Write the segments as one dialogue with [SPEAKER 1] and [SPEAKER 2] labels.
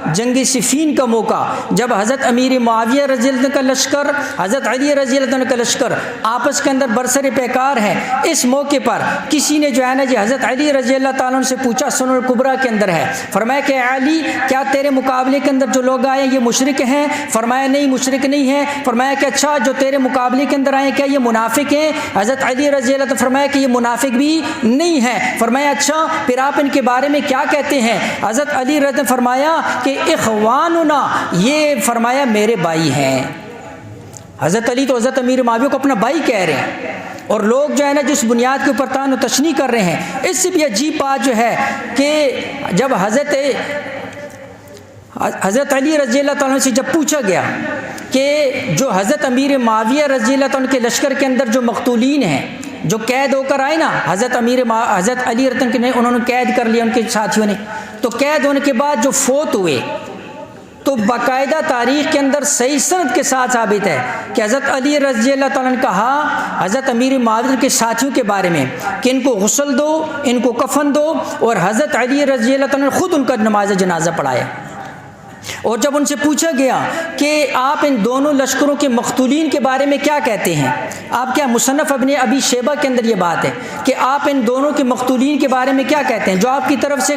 [SPEAKER 1] جنگ صفین کا موقع، جب حضرت امیر معاویہ رضی اللہ عنہ کا لشکر، حضرت علی رضی اللہ عنہ کا لشکر آپس کے اندر برسر پیکار ہے، اس موقع پر کسی نے جو ہے نا جی حضرت علی رضی اللہ تعالیٰ عنہ سے پوچھا، سنن الکبریٰ کے اندر ہے، فرمایا کہ علی کیا تیرے مقابلے کے اندر جو لوگ آئے یہ مشرک ہیں؟ فرمایا نہیں مشرک نہیں ہیں۔ فرمایا کہ اچھا جو تیرے مقابلے کے اندر آئے کیا یہ منافق ہیں؟ حضرت علی رضی اللہ عنہ فرمایا کہ یہ منافق بھی نہیں ہے۔ فرمایا اچھا پھر آپ ان کے بارے میں کیا کہتے ہیں؟ حضرت علی رضی اللہ عنہ فرمایا کہ اخواننا، یہ فرمایا میرے بھائی ہیں۔ حضرت علی تو حضرت امیر معاویہ کو اپنا بھائی کہہ رہے ہیں، اور لوگ جو ہے نا جس بنیاد کے اوپر تعین و تشنیع کر رہے ہیں۔ اس سے بھی عجیب بات جو ہے کہ جب حضرت علی رضی اللہ تعالیٰ عنہ سے جب پوچھا گیا کہ جو حضرت امیر معاویہ رضی اللہ تعالیٰ عنہ کے لشکر کے اندر جو مقتولین ہیں، جو قید ہو کر آئے نا، حضرت علی رضی اللہ عنہ نے انہوں نے قید کر لیا ان کے ساتھیوں نے، تو قید ہونے کے بعد جو فوت ہوئے تو باقاعدہ تاریخ کے اندر صحیح سند کے ساتھ ثابت ہے کہ حضرت علی رضی اللہ تعالیٰ نے کہا حضرت امیر معاویہ کے ساتھیوں کے بارے میں کہ ان کو غسل دو، ان کو کفن دو، اور حضرت علی رضی اللہ تعالیٰ نے خود ان کا نماز جنازہ پڑھایا۔ اور جب ان سے پوچھا گیا کہ آپ ان دونوں لشکروں کے مقتولین کے بارے میں کیا کہتے ہیں، آپ کیا مصنف ابن ابی شیبہ کے اندر یہ بات ہے کہ آپ ان دونوں کے مقتولین کے بارے میں کیا کہتے ہیں، جو آپ کی طرف سے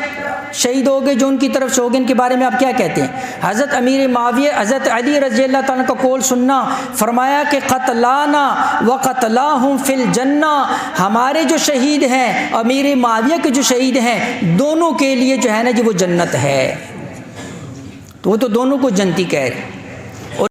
[SPEAKER 1] شہید ہو گئے، جو ان کی طرف سے ہو گئے، ان کے بارے میں آپ کیا کہتے ہیں؟ حضرت امیر معاویہ حضرت علی رضی اللہ تعالیٰ کا قول سننا، فرمایا کہ قتلانا وقتلاہم فی الجنہ، ہمارے جو شہید ہیں امیر معاویہ کے جو شہید ہیں دونوں کے لیے جو ہے نا جی وہ جنت ہے۔ تو وہ تو دونوں کو جنتی کہہ رہے ہیں۔